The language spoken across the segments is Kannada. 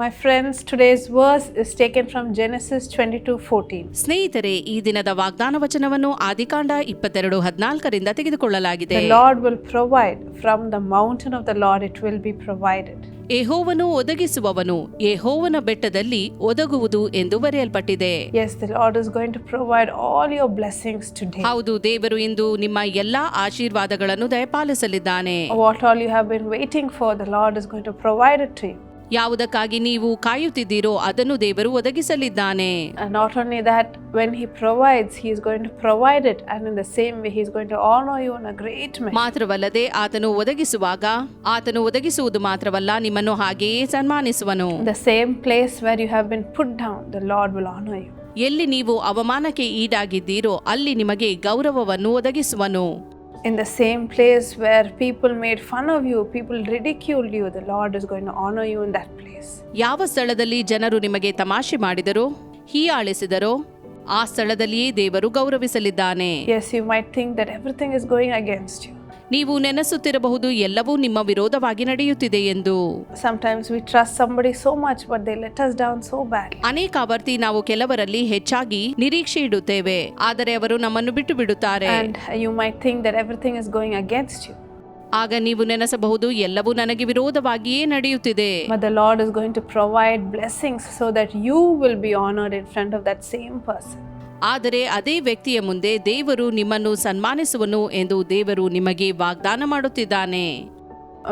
My friends, today's verse is taken from Genesis 22:14. ಸ್ನೇಹಿತರೆ, ಈ ದಿನದ ವಾಗ್ದಾನ ವಚನವನ್ನು ಆದಿಕಾಂಡ 22:14 ತೆಗೆದುಕೊಳ್ಳಲಾಗಿದೆ. The Lord will provide from the mountain of the Lord, it will be provided. ಯೆಹೋವನು ಒದಗಿಸುವವನು ಯೆಹೋವನ ಬೆಟ್ಟದಲ್ಲಿ ಒದಗುವುದು ಎಂದು ಬರೆಯಲ್ಪಟ್ಟಿದೆ. Yes, the Lord is going to provide all your blessings today. ಹೌದು, ದೇವರು ಇಂದು ನಿಮ್ಮ ಎಲ್ಲಾ ಆಶೀರ್ವಾದಗಳನ್ನು ದಯಪಾಲಿಸಲಿದ್ದಾನೆ. What all you have been waiting for, the Lord is going to provide it to you. ಯಾವುದಕ್ಕಾಗಿ ನೀವು ಕಾಯುತ್ತಿದ್ದೀರೋ ಅದನ್ನು ದೇವರು ಒದಗಿಸಲಿದ್ದಾನೆ. And not only that, when he provides, he is going to provide it, and in the same way he is going to honor you in a great measure. ಮಾತ್ರವಲ್ಲದೆ ಆತನು ಒದಗಿಸುವುದು ಮಾತ್ರವಲ್ಲ, ನಿಮ್ಮನ್ನು ಹಾಗೆಯೇ ಸನ್ಮಾನಿಸುವನು. The same place where you have been put down, the Lord will honor you. ಎಲ್ಲಿ ನೀವು ಅವಮಾನಕ್ಕೆ ಈಡಾಗಿದ್ದೀರೋ ಅಲ್ಲಿ ನಿಮಗೆ ಗೌರವವನ್ನು ಒದಗಿಸುವನು. In the same place where people made fun of you, people ridiculed you, the Lord is going to honor you in that place. ಯಾವ ಸ್ಥಳದಲ್ಲಿ ಜನರು ನಿಮಗೆ ತಮಾಷೆ ಮಾಡಿದರೋ, ಹೀಯಾಳಿಸಿದರೋ, ಆ ಸ್ಥಳದಲ್ಲಿಯೇ ದೇವರು ಗೌರವಿಸಲಿದ್ದಾನೆ. Yes, you might think that everything is going against you. ನೀವು ನೆನೆಸುತ್ತಿರಬಹುದು ಎಲ್ಲವೂ ನಿಮ್ಮ ವಿರೋಧವಾಗಿ ನಡೆಯುತ್ತಿದೆ ಎಂದು. Sometimes we trust somebody so much, but they let us down so badly. ಅನೇಕಾವರ್ತಿ ನಾವು ಕೆಲವರಲ್ಲಿ ಹೆಚ್ಚಾಗಿ ನಿರೀಕ್ಷೆ ಇಡುತ್ತೇವೆ, ಆದರೆ ಅವರು ನಮ್ಮನ್ನು ಬಿಟ್ಟು ಬಿಡುತ್ತಾರೆ. And you might think that everything is going against you. ಆಗ ನೀವು ನೆನೆಸಬಹುದು ಎಲ್ಲವೂ ನನಗೆ ವಿರೋಧವಾಗಿಯೇ ನಡೆಯುತ್ತಿದೆ. But the Lord is going to provide blessings so that you will be honored in front of that same person. ಆದರೆ ಅದೇ ವ್ಯಕ್ತಿಯ ಮುಂದೆ ದೇವರು ನಿಮ್ಮನ್ನು ಸನ್ಮಾನಿಸುವನು ಎಂದು ದೇವರು ನಿಮಗೆ ವಾಗ್ದಾನ ಮಾಡುತ್ತಿದ್ದಾನೆ.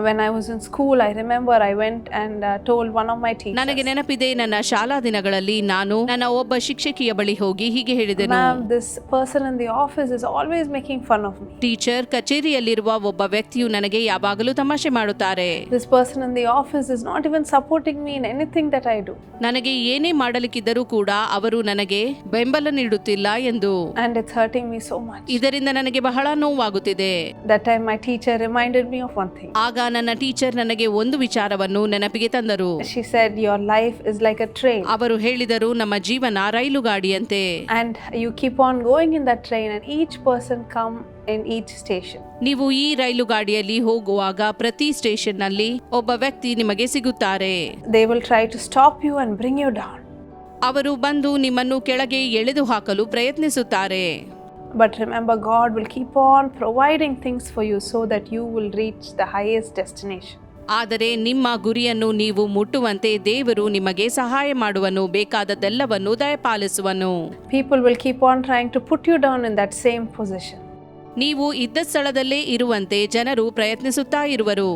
When I was in school, I remember I went and told one of my teachers. ನನಗೆ ನೆನಪಿದೆ, ನನ್ನ ಶಾಲಾ ದಿನಗಳಲ್ಲಿ ನಾನು ನನ್ನ ಒಬ್ಬ ಶಿಕ್ಷಕಿಯ ಬಳಿ ಹೋಗಿ ಹೀಗೆ ಹೇಳಿದೆನು, Ma'am, this person in the office is always making fun of me. Teacher, ಕಚೇರಿಯಲ್ಲಿರುವ ಒಬ್ಬ ವ್ಯಕ್ತಿಯು ನನಗೆ ಯಾವಾಗಲೂ ತಮಾಷೆ ಮಾಡುತ್ತಾರೆ. This person in the office is not even supporting me in anything that I do. ನನಗೆ ಏನೇ ಮಾಡಲಿಕ್ಕಿದ್ದರೂ ಕೂಡ ಅವರು ನನಗೆ ಬೆಂಬಲ ನೀಡುತ್ತಿಲ್ಲ ಎಂದು. And it's hurting me so much. ಇದರಿಂದ ನನಗೆ ಬಹಳ ನೋವಾಗುತ್ತಿದೆ. That time my teacher reminded me of one thing. ಆಗ ನನ್ನ ಟೀಚರ್ ನನಗೆ ಒಂದು ವಿಚಾರವನ್ನು ನೆನಪಿಗೆ ತಂದರು. She said, your life is like a train. ಅವರು ಹೇಳಿದರು, ನಮ್ಮ ಜೀವನ ರೈಲು ಗಾಡಿಯಂತೆ. And you keep on going in that train and each person come in each station. ನೀವು ಈ ರೈಲು ಗಾಡಿಯಲ್ಲಿ ಹೋಗುವಾಗ ಪ್ರತಿ ಸ್ಟೇಷನ್ ನಲ್ಲಿ ಒಬ್ಬ ವ್ಯಕ್ತಿ ನಿಮಗೆ ಸಿಗುತ್ತಾರೆ. They will try to stop you and bring you down. ಅವರು ಬಂದು ನಿಮ್ಮನ್ನು ಕೆಳಗೆ ಎಳೆದು ಹಾಕಲು ಪ್ರಯತ್ನಿಸುತ್ತಾರೆ. But remember, God will keep on providing things for you so that you will reach the highest destination. ಆದರೆ ನಿಮ್ಮ ಗುರಿಯನ್ನು ನೀವು ಮುಟ್ಟುವಂತೆ ದೇವರು ನಿಮಗೆ ಸಹಾಯ ಮಾಡುವನು, ಬೇಕಾದದ್ದೆಲ್ಲವನ್ನು ದಯಪಾಲಿಸುವನು. People will keep on trying to put you down in that same position. ನೀವು ಇದ್ದ ಸ್ಥಳದಲ್ಲೇ ಇರುವಂತೆ ಜನರು ಪ್ರಯತ್ನಿಸುತ್ತಾ ಇರುವರು.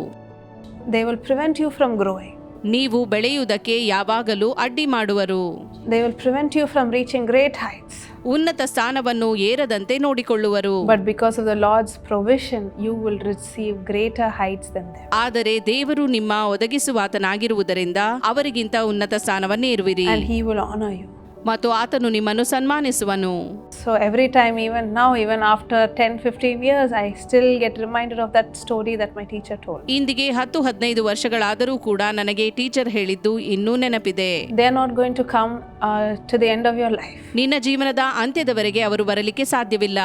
They will prevent you from growing. ನೀವು ಬೆಳೆಯುವುದಕ್ಕೆ ಯಾವಾಗಲೂ ಅಡ್ಡಿ ಮಾಡುವರು. They will prevent you from reaching great heights. ಉನ್ನತ ಸ್ಥಾನವನ್ನು ಏರದಂತೆ ನೋಡಿಕೊಳ್ಳುವರು. But because of the Lord's provision, you will receive greater heights than them. ಆದರೆ ದೇವರು ನಿಮ್ಮ ಒದಗಿಸುವಾತನಾಗಿರುವುದರಿಂದ ಅವರಿಗಿಂತ ಉನ್ನತ ಸ್ಥಾನವನ್ನೇ ಇರುವಿರಿ. And he will honor you. ಮತ್ತು ಆತನು ನಿಮ್ಮನ್ನು ಸನ್ಮಾನಿಸುವನು. So every time, even now, even after 10-15 years, I still get reminded of that story that my teacher told. ಇಂದಿಗೆ 10-15 ವರ್ಷಗಳಾದರೂ ಕೂಡ ನನಗೆ ಟೀಚರ್ ಹೇಳಿದ್ದು ಇನ್ನೂ ನೆನಪಿದೆ. They are not going to come to the end of your life. ನಿನ್ನ ಜೀವನದ ಅಂತ್ಯದವರೆಗೆ ಅವರು ಬರಲಿಕ್ಕೆ ಸಾಧ್ಯವಿಲ್ಲ.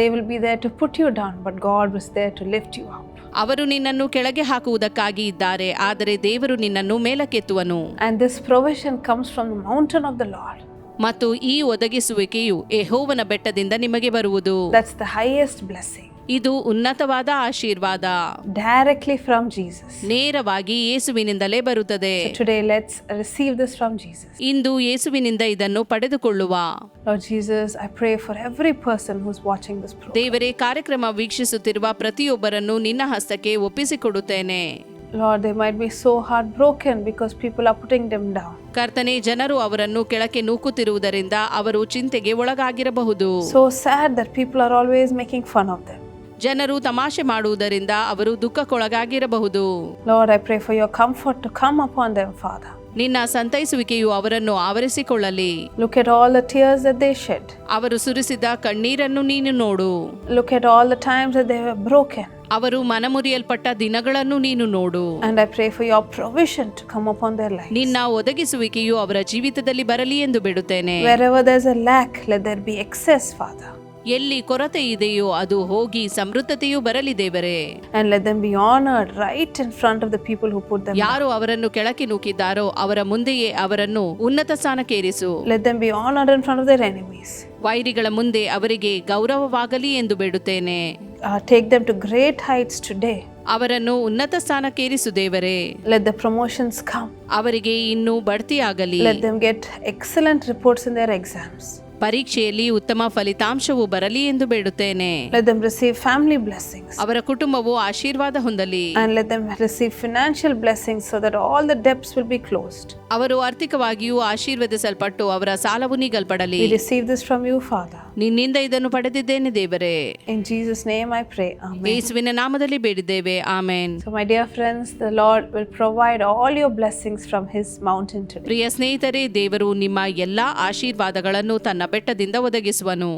They will be there to put you down, but God was there to lift you up. ಅವರು ನಿನ್ನನ್ನು ಕೆಳಗೆ ಹಾಕುವುದಕ್ಕಾಗಿ ಇದ್ದಾರೆ, ಆದರೆ ದೇವರು ನಿನ್ನನ್ನು ಮೇಲಕ್ಕೆತ್ತುವನು. And this provision comes from the mountain of the Lord. ಮತ್ತು ಈ ಒದಗಿಸುವಿಕೆಯು ಯೆಹೋವನ ಬೆಟ್ಟದಿಂದ ನಿಮಗೆ ಬರುವುದು. That's the highest blessing. ಇದು ಉನ್ನತವಾದ ಆಶೀರ್ವಾದ. Directly from Jesus. ನೇರವಾಗಿ ಯೇಸುವಿನಿಂದಲೇ ಬರುತ್ತದೆ. So today let's receive this from Jesus. ಇಂದು ಯೇಸುವಿನಿಂದ ಇದನ್ನು ಪಡೆದುಕೊಳ್ಳುವ. Lord Jesus, I pray for every person who's watching this program. ದೇವರೇ, ಕಾರ್ಯಕ್ರಮ ವೀಕ್ಷಿಸುತ್ತಿರುವ ಪ್ರತಿಯೊಬ್ಬರನ್ನು ನಿನ್ನ ಹಸ್ತಕ್ಕೆ ಒಪ್ಪಿಸಿಕೊಡುತ್ತೇನೆ. Lord, they might be so heartbroken because people are putting them down. ಕರ್ತನೇ, ಜನರು ಅವರನ್ನು ಕೆಳಕ್ಕೆ ನೂಕುತ್ತಿರುವುದರಿಂದ ಅವರು ಚಿಂತೆಗೆ ಒಳಗಾಗಿರಬಹುದು. So sad that people are always making fun of them. ಜನರು ತಮಾಷೆ ಮಾಡುವುದರಿಂದ ಅವರು ದುಃಖಕ್ಕೊಳಗಾಗಿರಬಹುದು. Lord, I pray for your comfort to come upon them, Father. ನಿನ್ನ ಸಂತೈಸುವಿಕೆಯು ಅವರನ್ನು ಆವರಿಸಿಕೊಳ್ಳಲಿ. Look at all the tears that they shed. ಅವರು ಸುರಿಸಿದ ಕಣ್ಣೀರನ್ನು ನೀನು ನೋಡು. Look at all the times that they were broken. ಅವರು ಮನಮುರಿಯಲ್ಪಟ್ಟ ದಿನಗಳನ್ನು ನೀನು ನೋಡು. And I pray for your provision to come upon their lives. ನಿನ್ನ ಒದಗಿಸುವಿಕೆಯು ಅವರ ಜೀವಿತದಲ್ಲಿ ಬರಲಿ ಎಂದು ಬಿಡುತ್ತೇನೆ. Wherever there's a lack, let there be excess, Father. ಎಲ್ಲಿ ಕೊರತೆ ಇದೆಯೋ ಅದು ಹೋಗಿ ಸಮೃದ್ಧತೆಯೂ ಬರಲಿ ದೇವರೇ. And let them be honored right in front of the people who put them down. ಯಾರು ಅವರನ್ನು ಕೆಳಕ್ಕೆ ನೂಕಿದ್ದಾರೋ ಅವರ ಮುಂದೆಯೇ ಅವರನ್ನು ಉನ್ನತ ಸ್ಥಾನಕ್ಕೇರಿಸು. Let them be honored in front of their enemies. ವೈರಿಗಳ ಮುಂದೆ ಅವರಿಗೆ ಗೌರವವಾಗಲಿ ಎಂದು ಬೇಡುತ್ತೇನೆ. Take them to great heights today. ಅವರನ್ನು ಉನ್ನತ ಸ್ಥಾನಕ್ಕೇರಿಸು ದೇವರೇ. Let the promotions come. ಅವರಿಗೆ ಇನ್ನೂ ಬಡ್ತಿಯಾಗಲಿ. Let them get excellent reports in their exams. ಪರೀಕ್ಷೆಯಲ್ಲಿ ಉತ್ತಮ ಫಲಿತಾಂಶವು ಬರಲಿ ಎಂದು ಬೇಡುತ್ತೇನೆ. Let them receive family blessings. ಅವರ ಕುಟುಂಬವು ಆಶೀರ್ವಾದ ಹೊಂದಲಿ. And let them receive financial blessings so that all the debts will be closed. ಅವರು ಆರ್ಥಿಕವಾಗಿಯೂ ಆಶೀರ್ವದಿಸಲ್ಪಟ್ಟು ಅವರ ಸಾಲವು ನೀಗಲ್ಪಡಲಿ. We receive this from you, Father. ನಿನ್ನಿಂದ ಇದನ್ನು ಪಡೆದಿದ್ದೇನೆ ದೇವರೇ. In Jesus' name I pray. Amen. ಯೇಸುವಿನ ನಾಮದಲ್ಲಿ ಬೇಡಿದ್ದೇವೆ. Amen. So my dear friends, the Lord will provide all your blessings from His mountain today. ಪ್ರಿಯ ಸ್ನೇಹಿತರೆ, ದೇವರು ನಿಮ್ಮ ಎಲ್ಲಾ ಆಶೀರ್ವಾದಗಳನ್ನು ತನ್ನ ಬೆಟ್ಟದಿಂದ ಒದಗಿಸುವನು.